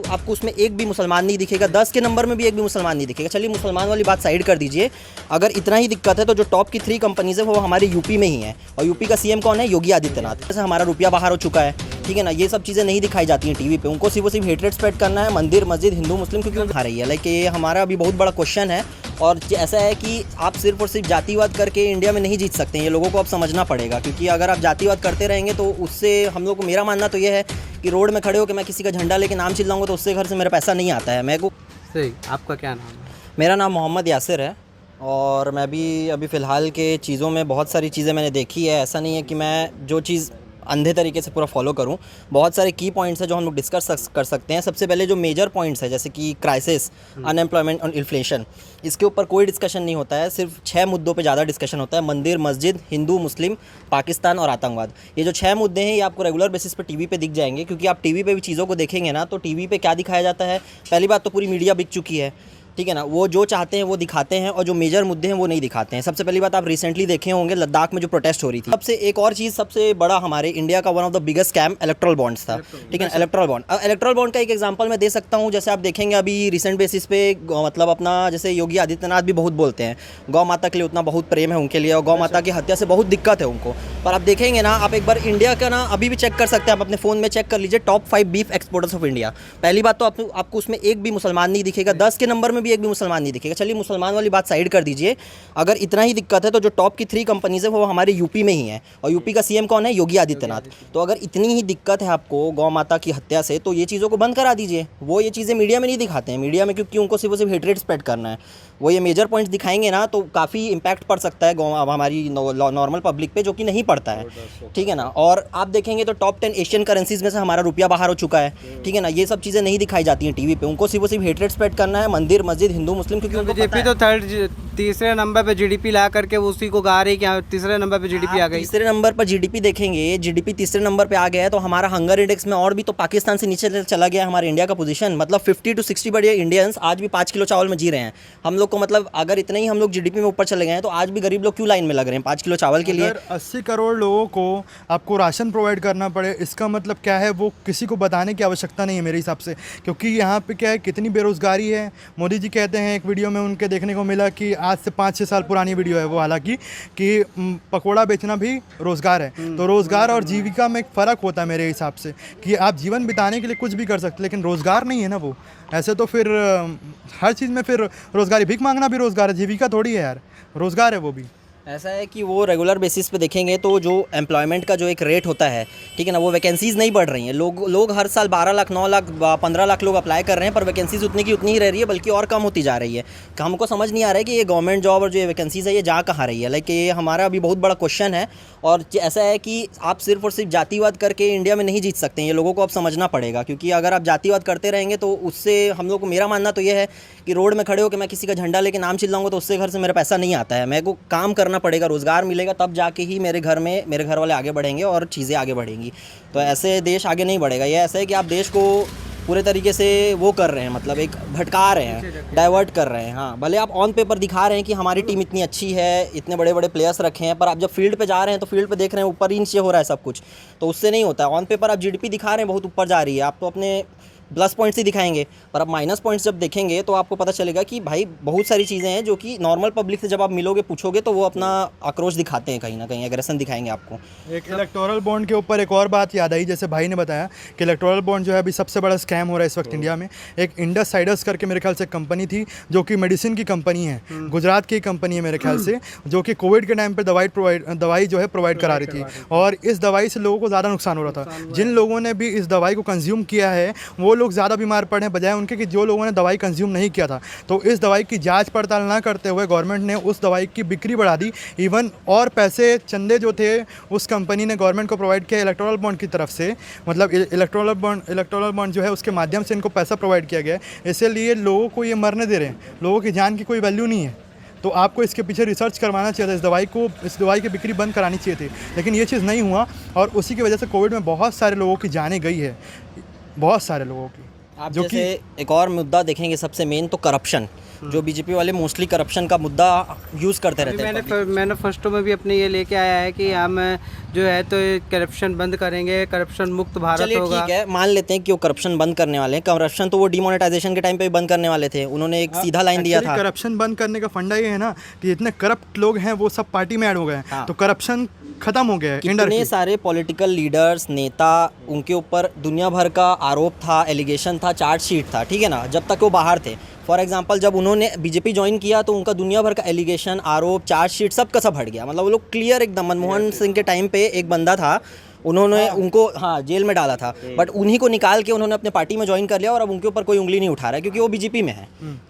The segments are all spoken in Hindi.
आपको उसमें एक भी मुसलमान नहीं दिखेगा, 10 के नंबर में भी एक भी मुसलमान नहीं दिखेगा। चलिए मुसलमान वाली बात साइड कर दीजिए, अगर इतना ही दिक्कत है तो जो टॉप की 3 कंपनीज़ है वो हमारे यूपी में ही है, और यूपी का सीएम कौन है? योगी आदित्यनाथ। जैसे हमारा रुपया बाहर हो चुका है, ठीक है ना, ये सब चीज़ें नहीं दिखाई जाती हैं टीवी पे। उनको सिर्फ हेटरेट स्प्रेड करना है, मंदिर मस्जिद हिंदू मुस्लिम क्योंकि दिखा रही है। लाइक ये हमारा अभी बहुत बड़ा क्वेश्चन है, और ऐसा है कि आप सिर्फ और सिर्फ जातिवाद करके इंडिया में नहीं जीत सकते हैं। ये लोगों को अब समझना पड़ेगा, क्योंकि अगर आप जातिवाद करते रहेंगे तो उससे हम लोग को, मेरा मानना तो ये है कि रोड में खड़े हो कि मैं किसी का झंडा लेके नाम चिल्लाऊंगा तो उससे घर से मेरा पैसा नहीं आता है। मेरे को सही। आपका क्या नाम है? मेरा नाम मोहम्मद यासिर है, और मैं भी अभी फ़िलहाल के चीज़ों में बहुत सारी चीज़ें मैंने देखी है। ऐसा नहीं है कि मैं जो चीज़ अंधे तरीके से पूरा फॉलो करूं। बहुत सारे की पॉइंट्स हैं जो हम लोग डिस्कस कर सकते हैं। सबसे पहले जो मेजर पॉइंट्स है, जैसे कि क्राइसिस, अनएम्प्लॉयमेंट और इन्फ्लेशन, इसके ऊपर कोई डिस्कशन नहीं होता है। सिर्फ 6 मुद्दों पे ज़्यादा डिस्कशन होता है: मंदिर मस्जिद, हिंदू मुस्लिम, पाकिस्तान और आतंकवाद। ये जो 6 मुद्दे हैं ये आपको रेगुलर बेसिस पे टीवी पे दिख जाएंगे, क्योंकि आप टीवी पे भी चीज़ों को देखेंगे ना, तो टीवी पे क्या दिखाया जाता है? पहली बात तो पूरी मीडिया बिक चुकी है, ठीक है ना। वो जो चाहते हैं वो दिखाते हैं, और जो मेजर मुद्दे हैं वो नहीं दिखाते हैं। सबसे पहली बात, आप रिसेंटली देखे होंगे लद्दाख में जो प्रोटेस्ट हो रही थी। सबसे एक और चीज़, सबसे बड़ा हमारे इंडिया का one of the biggest scam electoral bonds था, ठीक है। इलेक्टोरल बॉन्ड, इलेक्टोरल बॉन्ड का एक एग्जांपल मैं दे सकता हूँ। जैसे आप देखेंगे अभी रिसेंट बेसिस पे, मतलब अपना जैसे योगी आदित्यनाथ भी बहुत बोलते हैं गौ माता के लिए, उतना बहुत प्रेम है उनके लिए, और गौ माता की हत्या से बहुत दिक्कत है उनको। पर आप देखेंगे ना, आप एक बार इंडिया का ना अभी भी चेक कर सकते हैं, आप अपने फ़ोन में चेक कर लीजिए, top 5 beef exporters of India. पहली बात तो आपको उसमें एक भी मुसलमान नहीं दिखेगा, 10 के नंबर में भी एक भी मुसलमान नहीं दिखेगा। चलिए मुसलमान वाली बात साइड कर दीजिए, अगर इतना ही दिक्कत है तो जो टॉप की 3 कंपनीज़ है वो हमारे यूपी में ही है, और यूपी का सीएम कौन है? योगी आदित्यनाथ। तो अगर इतनी ही दिक्कत है आपको गौ माता की हत्या से, तो ये चीज़ों को बंद करा दीजिए। वो ये चीज़ें मीडिया में नहीं दिखाते हैं, मीडिया में, क्योंकि उनको सिर्फ हेटरेट स्प्रेड करना है। वो ये मेजर पॉइंट्स दिखाएंगे ना तो काफ़ी इम्पैक्ट पड़ सकता है हमारी नॉर्मल पब्लिक पे, जो कि नहीं पड़ता है, ठीक है ना। और आप देखेंगे तो टॉप 10 एशियन करेंसीज में से हमारा रुपया बाहर हो चुका है, ठीक है ना। ये सब चीज़ें नहीं दिखाई जाती हैं टीवी पे। उनको सिर्फ हेटरेट स्प्रेड करना है, मंदिर मस्जिद हिंदू मुस्लिम, क्योंकि उनको बीजेपी तो तीसरे नंबर पे जीडीपी ला करके उसी को गा रही है कि तीसरे नंबर पे जीडीपी आ गई। तीसरे नंबर पर जीडीपी देखेंगे, जीडीपी तीसरे नंबर पे आ गया है, तो हमारा हंगर इंडेक्स में और भी तो पाकिस्तान से नीचे चला गया है हमारे इंडिया का पोजीशन। मतलब 50 to 60 बड़े इंडियंस आज भी 5 किलो चावल में जी रहे हैं। हम लोग को, मतलब अगर इतने ही हम लोग जीडीपी में ऊपर चले गए हैं तो आज भी गरीब लोग क्यों लाइन में लग रहे हैं 5 किलो चावल के लिए? 80 करोड़ लोगों को आपको राशन प्रोवाइड करना पड़े, इसका मतलब क्या है? वो किसी को बताने की आवश्यकता नहीं है मेरे हिसाब से, क्योंकि यहाँ पे क्या है, कितनी बेरोज़गारी है। मोदी जी कहते हैं, एक वीडियो में उनके देखने को मिला कि आज से 5-6 साल पुरानी वीडियो है वो, हालांकि कि पकोड़ा बेचना भी रोज़गार है। तो रोज़गार और जीविका में एक फ़र्क होता है मेरे हिसाब से, कि आप जीवन बिताने के लिए कुछ भी कर सकते, लेकिन रोज़गार नहीं है ना वो। ऐसे तो फिर हर चीज़ में फिर रोज़गार, भीख मांगना भी रोज़गार है, जीविका थोड़ी है यार, रोज़गार है वो भी। ऐसा है कि वो रेगुलर बेसिस पे देखेंगे तो जो एम्प्लॉयमेंट का जो एक रेट होता है, ठीक है ना, वो वैकेंसीज़ नहीं बढ़ रही हैं। लोग हर साल 12 लाख 9 लाख 15 लाख लोग अप्लाई कर रहे हैं, पर वैकेंसीज़ उतनी की उतनी ही रह रही है, बल्कि और कम होती जा रही है। हमको समझ नहीं आ रहा है कि ये गवर्नमेंट जॉब और जो वैकेंसीज़ है ये जा कहाँ रही है। लाइक ये हमारा अभी बहुत बड़ा क्वेश्चन है, और ऐसा है कि आप सिर्फ और सिर्फ जातिवाद करके इंडिया में नहीं जीत सकते हैं। ये लोगों को अब समझना पड़ेगा, क्योंकि अगर आप जातिवाद करते रहेंगे तो उससे हम लोग को, मेरा मानना तो ये है कि रोड में खड़े हो कि मैं किसी का झंडा लेके नाम चिल्लाऊंगा तो उससे घर से मेरा पैसा नहीं आता है। मेरे को काम करना पड़ेगा, रोज़गार मिलेगा, तब जाके ही मेरे घर वाले आगे बढ़ेंगे और चीज़ें आगे बढ़ेंगी। तो ऐसे देश आगे नहीं बढ़ेगा। ये ऐसा है कि आप देश को पूरे तरीके से वो कर रहे हैं, मतलब एक भटका रहे हैं, डाइवर्ट कर रहे हैं। हाँ, भले आप ऑन पेपर दिखा रहे हैं कि हमारी टीम इतनी अच्छी है, इतने बड़े बड़े प्लेयर्स रखे हैं, पर आप जब फील्ड पे जा रहे हैं तो फील्ड पे देख रहे हैं ऊपर ही नीचे हो रहा है सब कुछ, तो उससे नहीं होता है। ऑन पेपर आप जीडीपी दिखा रहे हैं बहुत ऊपर जा रही है, आप तो अपने प्लस पॉइंट्स ही दिखाएंगे, पर अब माइनस पॉइंट्स जब देखेंगे तो आपको पता चलेगा कि भाई बहुत सारी चीज़ें हैं जो कि नॉर्मल पब्लिक से जब आप मिलोगे, पूछोगे, तो वो अपना आक्रोश दिखाते हैं, कहीं ना कहीं एग्रेशन दिखाएंगे आपको। एक इलेक्टोरल बॉन्ड के ऊपर एक और बात याद आई, जैसे भाई ने बताया कि इलेक्टोरल बॉन्ड जो है अभी सबसे बड़ा स्कैम हो रहा है इस वक्त इंडिया में। एक इंडस साइडर्स करके मेरे ख्याल से कंपनी थी, जो कि मेडिसिन की कंपनी है, गुजरात की कंपनी है मेरे ख्याल से, जो कि कोविड के टाइम पर दवाई जो है प्रोवाइड करा रही थी, और इस दवाई से लोगों को ज़्यादा नुकसान हो रहा था। जिन लोगों ने भी इस दवाई को कंज्यूम किया है वो लोग ज़्यादा बीमार पड़े हैं, बजाय उनके कि जो लोगों ने दवाई कंज्यूम नहीं किया था। तो इस दवाई की जांच पड़ताल ना करते हुए गवर्नमेंट ने उस दवाई की बिक्री बढ़ा दी। इवन और पैसे, चंदे जो थे उस कंपनी ने गवर्नमेंट को प्रोवाइड किया इलेक्टोरल बॉन्ड की तरफ से, मतलब इलेक्टोरल बॉन्ड जो है उसके माध्यम से इनको पैसा प्रोवाइड किया गया है। इसलिए लोगों को ये मरने दे रहे हैं, लोगों की जान की कोई वैल्यू नहीं है। तो आपको इसके पीछे रिसर्च करवाना चाहिए था, इस दवाई की बिक्री बंद करानी चाहिए थी, लेकिन ये चीज़ नहीं हुआ, और उसी की वजह से कोविड में बहुत सारे लोगों की जानें गई है, बहुत सारे लोगों की। आप जो जैसे एक और मुद्दा देखेंगे सबसे मेन तो करप्शन, जो बीजेपी वाले मोस्टली करप्शन का मुद्दा यूज़ करते रहते हैं। मैनिफेस्टो में भी अपने ये लेके आया है कि हम जो है तो करप्शन बंद करेंगे, करप्शन मुक्त भारत चलिए होगा। ठीक है, मान लेते हैं कि वो करप्शन बंद करने वाले हैं। करप्शन तो वो डिमोनेटाइजेशन के टाइम पे भी बंद करने वाले थे, उन्होंने एक सीधा लाइन दिया था। करप्शन बंद करने का फंडा ये है ना कि जितने करप्ट लोग हैं वो सब पार्टी में ऐड हो गए हैं, हाँ। तो करप्शन खत्म हो गया है कितने indirectly। सारे पॉलिटिकल लीडर्स, नेता, उनके ऊपर दुनिया भर का आरोप था, एलिगेशन था, चार्जशीट था, ठीक है ना, जब तक वो बाहर थे। फॉर एग्जांपल जब उन्होंने बीजेपी ज्वाइन किया तो उनका दुनिया भर का एलिगेशन, आरोप, चार्जशीट सब का सब हट गया। मतलब वो लोग क्लियर एकदम। मनमोहन सिंह के टाइम पे एक बंदा था, उन्होंने उनको जेल में डाला था, बट उन्हीं को निकाल के उन्होंने अपने पार्टी में ज्वाइन कर लिया और अब उनके ऊपर कोई उंगली नहीं उठा रहा है क्योंकि वो बीजेपी में है।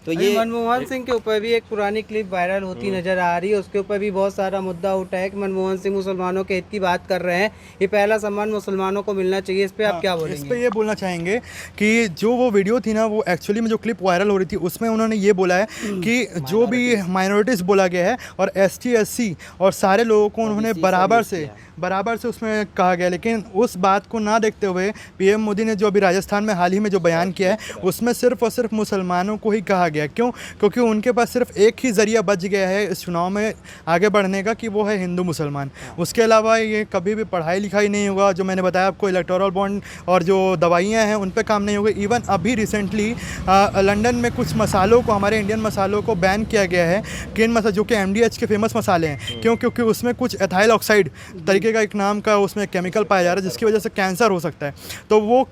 तो अभी ये मनमोहन सिंह के ऊपर भी एक पुरानी क्लिप वायरल होती नजर आ रही है, उसके ऊपर भी बहुत सारा मुद्दा उठा है कि मनमोहन सिंह मुसलमानों के हित की बात कर रहे हैं, ये पहला सम्मान मुसलमानों को मिलना चाहिए। इस पे आप क्या इस बोलेंगे? पे ये बोलना चाहेंगे कि जो वो वीडियो थी ना, वो एक्चुअली में जो क्लिप वायरल हो रही थी उसमें उन्होंने ये बोला है कि जो भी माइनॉरिटीज़ बोला गया है और ST SC और सारे लोगों को उन्होंने बराबर से उसमें कहा गया। लेकिन उस बात को ना देखते हुए PM मोदी ने जो अभी राजस्थान में हाल ही में जो बयान किया है उसमें सिर्फ और सिर्फ मुसलमानों को ही कहा गया। क्यों? क्योंकि उनके पास सिर्फ एक ही ज़रिया बच गया है इस चुनाव में आगे बढ़ने का, कि वो है हिंदू मुसलमान। उसके अलावा ये कभी भी पढ़ाई लिखाई नहीं होगा, जो मैंने बताया आपको इलेक्टोरल बॉन्ड और जो दवाइयाँ हैं उन पर काम नहीं होगा। इवन अभी रिसेंटली लंदन में कुछ मसालों को, हमारे इंडियन मसालों को बैन किया गया है, किन मसाले जो कि MDH के फेमस मसाले हैं। क्यों? क्योंकि उसमें कुछ एथाइल ऑक्साइड तरीके का एक नाम का उसमें केमिकल पाया जा रहा है जिसकी वजह से कैंसर हो सकता है। तो वो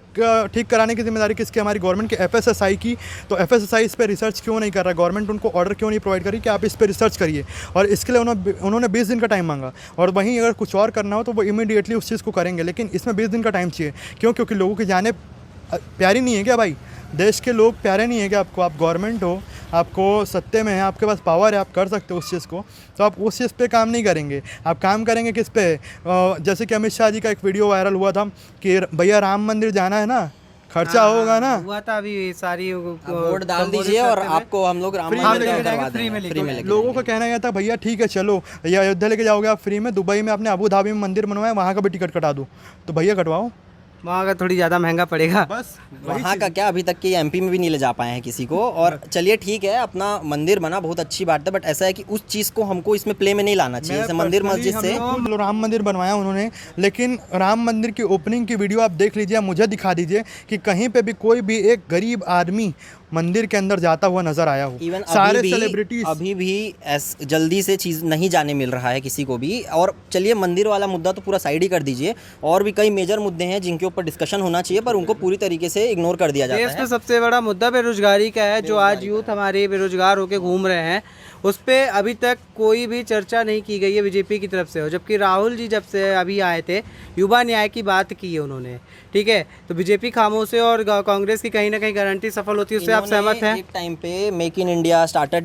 ठीक कराने की जिम्मेदारी किसकी? हमारी गवर्नमेंट की, FSSAI की। तो FSSAI इस पर रिसर्च क्यों नहीं कर रहा? गवर्नमेंट उनको ऑर्डर क्यों नहीं प्रोवाइड करी कि आप इस पर रिसर्च करिए? और इसके लिए उन्होंने 20 दिन का टाइम मांगा, और वहीं अगर कुछ और करना हो तो वो इमीडिएटली उस चीज़ को करेंगे, लेकिन इसमें 20 दिन का टाइम चाहिए। क्यों? क्योंकि लोगों की जानें प्यारी नहीं है क्या भाई? देश के लोग प्यारे नहीं है क्या आपको? आप गवर्नमेंट हो, आपको सत्ते में है, आपके पास पावर है, आप कर सकते हो उस चीज़ को, तो आप उस चीज़ पे काम नहीं करेंगे। आप काम करेंगे किस पे? जैसे कि अमित शाह जी का एक वीडियो वायरल हुआ था कि भैया राम मंदिर जाना है ना, खर्चा होगा ना। हुआ था अभी सारी वोट डाल दीजिए और आपको हम लोग राम मंदिर करवा देंगे, फ्री में लेके लोगों का कहना यह था भैया ठीक है चलो, ये अयोध्या लेके जाओगे आप फ्री में, दुबई में आपने अबू धाबी में मंदिर बनवाया, वहाँ का भी टिकट कटा दो, तो भैया कटवाओ। वहाँ का थोड़ी ज़्यादा महंगा पड़ेगा। बस वहाँ का क्या, अभी तक कि MP में भी नहीं ले जा पाए हैं किसी को। और चलिए ठीक है, अपना मंदिर बना बहुत अच्छी बात है, बट ऐसा है कि उस चीज़ को हमको इसमें प्ले में नहीं लाना चाहिए। जैसे मंदिर मस्जिद से राम मंदिर बनवाया उन्होंने, लेकिन राम मंदिर की ओपनिंग की वीडियो आप देख लीजिए, मुझे दिखा दीजिए कि कहीं पे भी कोई भी एक गरीब आदमी मंदिर के अंदर जाता हुआ नजर आया हो। इवन सारे सेलिब्रिटीज अभी भी जल्दी से चीज़ नहीं जाने मिल रहा है किसी को भी। और चलिए मंदिर वाला मुद्दा तो पूरा साइड ही कर दीजिए, और भी कई मेजर मुद्दे हैं जिनके ऊपर डिस्कशन होना चाहिए, पर उनको पूरी तरीके से इग्नोर कर दिया जाता देश है। में सबसे बड़ा मुद्दा बेरोजगारी का है, जो आज यूथ हमारे बेरोजगार होकर घूम रहे हैं, उस पर अभी तक कोई भी चर्चा नहीं की गई है बीजेपी की तरफ से। और जबकि राहुल जी जब से अभी आए थे, युवा न्याय की बात की है उन्होंने, ठीक है, तो बीजेपी खामोश है और कांग्रेस की कहीं ना कहीं गारंटी सफल होती है, उससे आप सहमत हैं? एक टाइम पे make in India, startup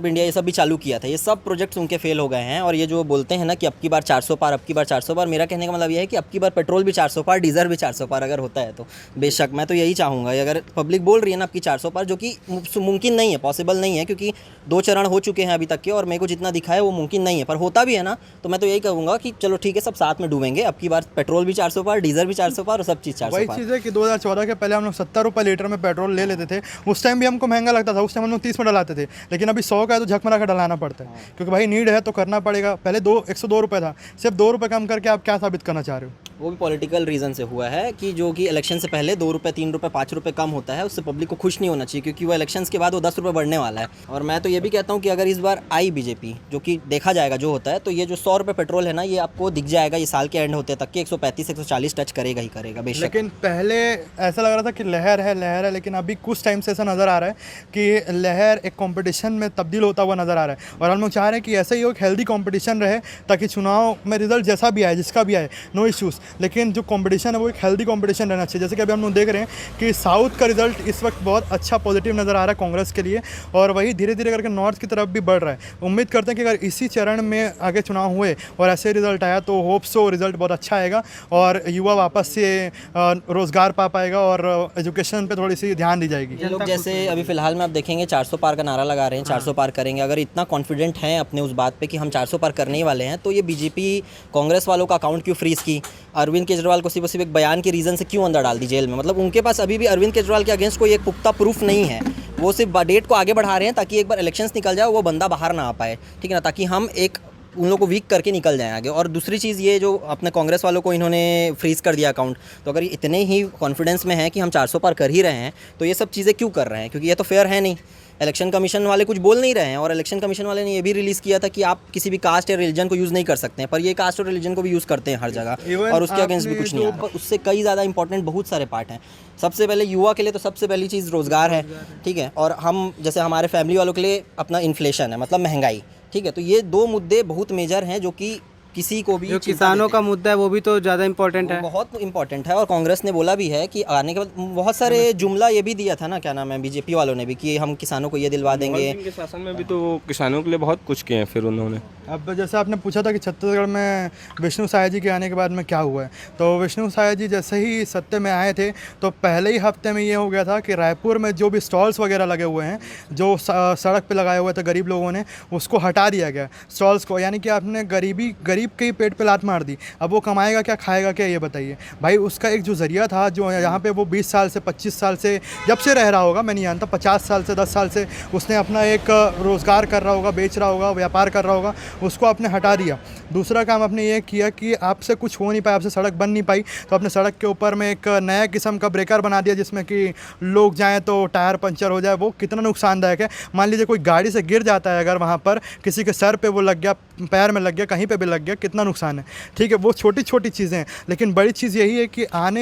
India ये सब भी चालू किया था, ये सब प्रोजेक्ट्स उनके फेल हो गए हैं। और ये जो बोलते हैं ना कि अब की बार 400 पार, अब की बार 400 पार, मेरा कहने का मतलब ये है कि अब की बार पेट्रोल भी 400 पार, डीजल भी 400 पार अगर होता है तो बेशक मैं तो यही चाहूँगा। अगर पब्लिक बोल रही है ना अब की 400 पार, जो कि मुमकिन नहीं है, पॉसिबल नहीं है, क्योंकि 2 चरण हो चुके हैं अभी तक के, और मेरे को जितना दिखा है वो मुमकिन नहीं है, पर होता भी है ना तो मैं तो यही कहूँगा कि चलो ठीक है, सब साथ में डूबेंगे। अब की बार पेट्रोल भी 400 पार, डीजल भी 400 पार और सब चीज़ 400 वही पार। चीज़ है कि 2014 के पहले हम लोग 70 रुपये लीटर में पेट्रोल ले लेते थे, उस टाइम भी हमको महंगा लगता था, उस टाइम हम लोग 30 में डलाते थे, लेकिन अभी 100 का है तो झकमरा का डलाना पड़ता है, क्योंकि भाई नीड है तो करना पड़ेगा। पहले 102 रुपये था, सिर्फ 2 रुपये कम करके आप क्या साबित करना चाह रहे हो? वो भी पॉलिटिकल रीज़न से हुआ है कि जो कि इलेक्शन से पहले 2 रुपये, 3 रुपये, 5 रुपये कम होता है, उससे पब्लिक को खुश नहीं होना चाहिए, क्योंकि वो इलेक्शंस के बाद वो 10 रुपये बढ़ने वाला है। और मैं तो ये भी कहता हूँ कि अगर इस बार आई बीजेपी, जो कि देखा जाएगा जो होता है, तो ये जो 100 रुपये पेट्रोल है ना, ये आपको दिख जाएगा ये साल के एंड होते तक कि 135 140 टच करेगा ही करेगा बेशक। लेकिन पहले ऐसा लग रहा था कि लहर है, लेकिन अभी कुछ टाइम से ऐसा नज़र आ रहा है कि लहर एक कंपटीशन में तब्दील होता हुआ नज़र आ रहा है। और हम लोग चाह रहे हैं कि ऐसा ही एक हेल्दी कंपटीशन रहे, ताकि चुनाव में रिजल्ट जैसा भी आए, जिसका भी आए, नो इश्यूज़, लेकिन जो कंपटीशन है वो एक हेल्दी कंपटीशन रहना चाहिए। जैसे कि अभी हम लोग देख रहे हैं कि साउथ का रिजल्ट इस वक्त बहुत अच्छा पॉजिटिव नज़र आ रहा है कांग्रेस के लिए, और वही धीरे धीरे करके नॉर्थ की तरफ भी बढ़ रहा है। उम्मीद करते हैं कि अगर इसी चरण में आगे चुनाव हुए और ऐसे रिजल्ट आया तो होप सो रिजल्ट बहुत अच्छा आएगा, और युवा वापस से रोज़गार पा पाएगा और एजुकेशन पे थोड़ी सी ध्यान दी जाएगी। ये लोग जैसे अभी फिलहाल में आप देखेंगे 400 पार का नारा लगा रहे हैं, 400 पार करेंगे। अगर इतना कॉन्फिडेंट हैं अपने उस बात पे कि हम 400 पार करने ही वाले हैं, तो ये बीजेपी कांग्रेस वालों का अकाउंट क्यों फ्रीज़ की? अरविंद केजरीवाल को सिर्फ और सिर्फ एक बयान के रीज़न से क्यों अंदर डाल दी जेल में। मतलब उनके पास अभी भी अरविंद केजरीवाल के अगेंस्ट कोई एक पुख्ता प्रूफ नहीं है, वो सिर्फ डेट को आगे बढ़ा रहे हैं ताकि एक बार इलेक्शंस निकल जाए वो बंदा बाहर ना आ पाए, ठीक है ना, ताकि हम एक उन लोगों को वीक करके निकल जाएं आगे। और दूसरी चीज़ ये जो अपने कांग्रेस वालों को इन्होंने फ्रीज़ कर दिया अकाउंट, तो अगर ये इतने ही कॉन्फिडेंस में है कि हम 400 पार कर ही रहे हैं तो ये सब चीज़ें क्यों कर रहे हैं, क्योंकि ये तो फेयर है नहीं। इलेक्शन कमीशन वाले कुछ बोल नहीं रहे हैं, और इलेक्शन कमीशन वाले ने ये भी रिलीज़ किया था कि आप किसी भी कास्ट या रिलीजन को यूज़ नहीं कर सकते हैं, पर ये कास्ट और रिलीजन को भी यूज़ करते हैं हर जगह, Even और उसके अगेंस्ट भी आपने कुछ नहीं है। पर उससे कई ज़्यादा इंपॉर्टेंट बहुत सारे पार्ट हैं। सबसे पहले युवा के लिए तो सबसे पहली चीज़ रोज़गार है, ठीक है, और हम जैसे हमारे फैमिली वालों के लिए अपना इन्फ्लेशन है, मतलब महंगाई, ठीक है। तो ये दो मुद्दे बहुत मेजर हैं जो कि किसी को भी जो चिंता किसानों देते का हैं। मुद्दा है वो भी तो ज़्यादा इम्पोर्टेंट वो है। बहुत इंपॉर्टेंट है, और कांग्रेस ने बोला भी है कि आने के बाद बहुत सारे जुमला ये भी दिया था ना, क्या नाम है, बीजेपी वालों ने भी, कि हम किसानों को ये दिलवा देंगे। इनके शासन में भी तो किसानों के लिए बहुत कुछ किए हैं फिर उन्होंने। अब जैसे आपने पूछा था कि छत्तीसगढ़ में विष्णु साय जी के आने के बाद में क्या हुआ है, तो विष्णु साय जी जैसे ही सत्ते में आए थे तो पहले ही हफ्ते में ये हो गया था कि रायपुर में जो भी स्टॉल्स वगैरह लगे हुए हैं, जो सड़क पे लगाए हुए थे गरीब लोगों ने, उसको हटा दिया गया स्टॉल्स को। यानी कि आपने गरीब के ही पेट पे लात मार दी। अब वो कमाएगा क्या, खाएगा क्या, ये बताइए भाई। उसका एक जो ज़रिया था, जो यहाँ पे वो 20 साल से 25 साल से जब से रह रहा होगा, मैं नहीं जानता, 50 साल से 10 साल से उसने अपना एक रोज़गार कर रहा होगा, बेच रहा होगा, व्यापार कर रहा होगा, उसको आपने हटा दिया। दूसरा काम आपने ये किया कि आपसे कुछ हो नहीं पाया, आपसे सड़क बन नहीं पाई, तो आपने सड़क के ऊपर में एक नया किस्म का ब्रेकर बना दिया जिसमें कि लोग जाएँ तो टायर पंचर हो जाए। वो कितना नुकसानदायक है। मान लीजिए कोई गाड़ी से गिर जाता है, अगर वहाँ पर किसी के सर पे वो लग गया, पैर में लग गया, कहीं पे भी लग गया, कितना नुकसान है, ठीक है। वो छोटी छोटी चीज़ें हैं, लेकिन बड़ी चीज़ यही है कि आते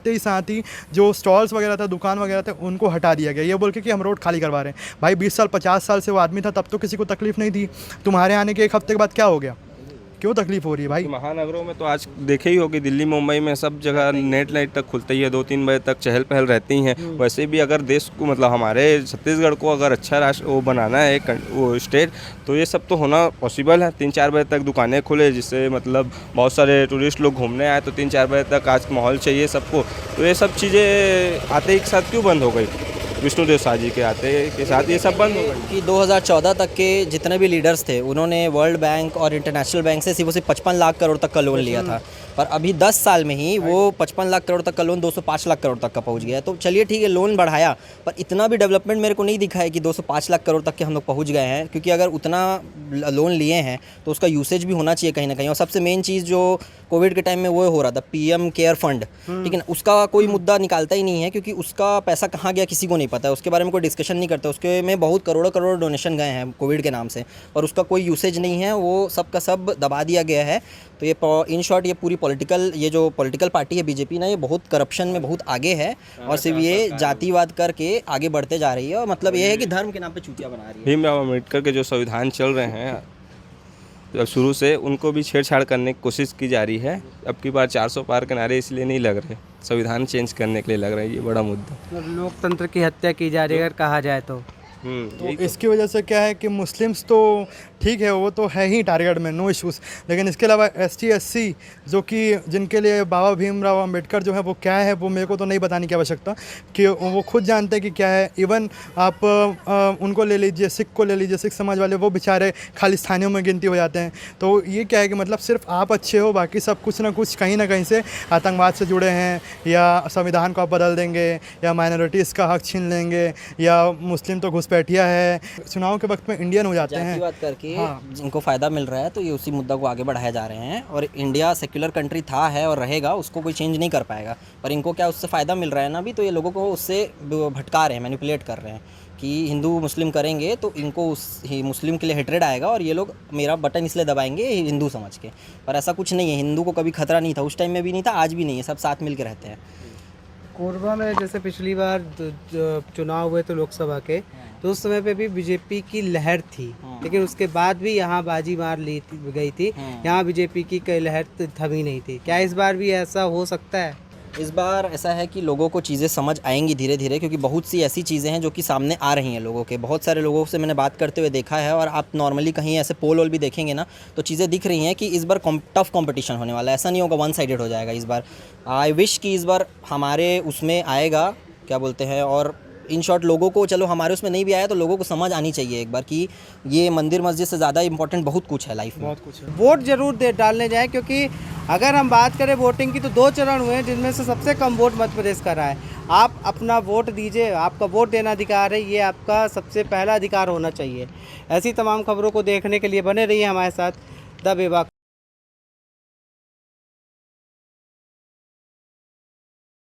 ही साथ ही जो स्टॉल्स वगैरह था, दुकान वगैरह थे, उनको हटा दिया गया, ये बोल के कि हम रोड खाली करवा रहे हैं। भाई 20 साल 50 साल से वो आदमी था, तब तो किसी को तकलीफ नहीं थी। तुम्हारे आने के एक हफ्ते के बाद क्या हो गया, क्यों तकलीफ हो रही है भाई। महानगरों में तो आज देखे ही होगी, दिल्ली मुंबई में सब जगह नेट लाइट तक खुलती ही है, 2-3 बजे तक चहल पहल रहती हैं। वैसे भी अगर देश को, मतलब हमारे छत्तीसगढ़ को अगर अच्छा राष्ट्र वो बनाना है, वो स्टेट, तो ये सब तो होना पॉसिबल है। 3-4 बजे तक दुकानें खुले, जिससे मतलब बहुत सारे टूरिस्ट लोग घूमने आए, तो 3-4 बजे तक आज माहौल चाहिए सबको। तो ये सब चीज़ें आते एक साथ क्यों बंद हो गई? विष्णुदेव शाह जी के आते के साथ ये सब बंद हो गई। कि 2014 तक के जितने भी लीडर्स थे उन्होंने वर्ल्ड बैंक और इंटरनेशनल बैंक से सिर्फ 55 लाख करोड़ तक का लोन लिया था, पर अभी 10 साल में ही वो 55 लाख करोड़ तक का लोन 205 लाख करोड़ तक का पहुंच गया है। तो चलिए ठीक है, लोन बढ़ाया, पर इतना भी डेवलपमेंट मेरे को नहीं दिखा है कि 205 लाख करोड़ तक के हम लोग पहुँच गए हैं। क्योंकि अगर उतना लोन लिए हैं तो उसका यूसेज भी होना चाहिए कहीं ना कहीं। और सबसे मेन चीज़ जो कोविड के टाइम में वो हो रहा था, PM केयर फंड, ठीक है ना, उसका कोई मुद्दा निकालता ही नहीं है, क्योंकि उसका पैसा कहाँ गया किसी को नहीं पता है, उसके बारे में कोई डिस्कशन नहीं करता। उसके में बहुत करोड़ों करोड़ डोनेशन गए हैं कोविड के नाम से, और उसका कोई यूसेज नहीं है, वो सब का सब दबा दिया गया है। तो ये इन शॉर्ट ये पूरी ये जो पॉलिटिकल पार्टी है बीजेपी ना, ये बहुत करप्शन में बहुत आगे है, और सिर्फ ये जातिवाद करके आगे बढ़ते जा रही है, और मतलब ये है कि धर्म के नाम पे चूतिया बना रही है। भीमराव अम्बेडकर के जो संविधान चल रहे हैं जब शुरू से, उनको भी छेड़छाड़ करने की कोशिश की जा रही है। अब की बार 400 पार के नारे इसलिए नहीं लग रहे, संविधान चेंज करने के लिए लग रहा है। ये बड़ा मुद्दा, मतलब लोकतंत्र की हत्या की जा रही है अगर कहा जाए तो। तो इसकी वजह से क्या है कि मुस्लिम्स तो ठीक है, वो तो है ही टारगेट में, नो इश्यूज़, लेकिन इसके अलावा ST SC जो कि जिनके लिए बाबा भीमराव अंबेडकर जो है वो क्या है, वो मेरे को तो नहीं बताने की आवश्यकता, कि वो खुद जानते हैं कि क्या है। इवन आप उनको ले लीजिए, सिख को ले लीजिए, सिख समाज वाले, वो बेचारे खालिस्तानियों में गिनती हो जाते हैं। तो ये क्या है कि मतलब सिर्फ आप अच्छे हो, बाकी सब कुछ ना कुछ कहीं ना कहीं से आतंकवाद से जुड़े हैं, या संविधान को आप बदल देंगे, या माइनॉरिटीज़ का हक छीन लेंगे, या मुस्लिम तो घुसपैठिया है, चुनाव के वक्त में इंडियन हो जाते हैं, जातिवाद करके जिनको फ़ायदा मिल रहा है, तो ये उसी मुद्दा को आगे बढ़ाए जा रहे हैं। और इंडिया सेक्युलर कंट्री था, है और रहेगा, उसको कोई चेंज नहीं कर पाएगा, पर इनको क्या उससे फ़ायदा मिल रहा है ना, भी तो ये लोगों को उससे भटका रहे हैं, मैनिपुलेट कर रहे हैं कि हिंदू मुस्लिम करेंगे तो इनको उस मुस्लिम के लिए हेट्रेड आएगा, और ये लोग मेरा बटन इसलिए दबाएंगे हिंदू समझ के। पर ऐसा कुछ नहीं है, हिंदू को कभी खतरा नहीं था, उस टाइम में भी नहीं था, आज भी नहीं है, सब साथ मिल के रहते हैं। कोरबा में जैसे पिछली बार चुनाव हुए तो लोकसभा के, तो उस समय पे भी बीजेपी की लहर थी, लेकिन उसके बाद भी यहाँ बाजी मार ली गई थी, यहाँ बीजेपी की कोई लहर थमी नहीं थी। क्या इस बार भी ऐसा हो सकता है? इस बार ऐसा है कि लोगों को चीज़ें समझ आएंगी धीरे धीरे, क्योंकि बहुत सी ऐसी चीज़ें हैं जो कि सामने आ रही हैं लोगों के। बहुत सारे लोगों से मैंने बात करते हुए देखा है, और आप नॉर्मली कहीं ऐसे पोल वोल भी देखेंगे ना, तो चीज़ें दिख रही हैं कि इस बार टफ कंपटीशन होने वाला है। ऐसा नहीं होगा वन साइडेड हो जाएगा इस बार। आई विश कि इस बार हमारे उसमें आएगा, क्या बोलते हैं, और इन शॉर्ट लोगों को, चलो हमारे उसमें नहीं भी आया तो लोगों को समझ आनी चाहिए एक बार कि ये मंदिर मस्जिद से ज़्यादा इंपॉर्टेंट बहुत कुछ है लाइफ में। बहुत कुछ है। वोट जरूर डालने जाएं, क्योंकि अगर हम बात करें वोटिंग की तो 2 चरण हुए हैं जिनमें से सबसे कम वोट मध्य प्रदेश का रहा है। आप अपना वोट दीजिए, आपका वोट देना अधिकार है, ये आपका सबसे पहला अधिकार होना चाहिए। ऐसी तमाम खबरों को देखने के लिए बने रहिए हमारे साथ द बेबाक।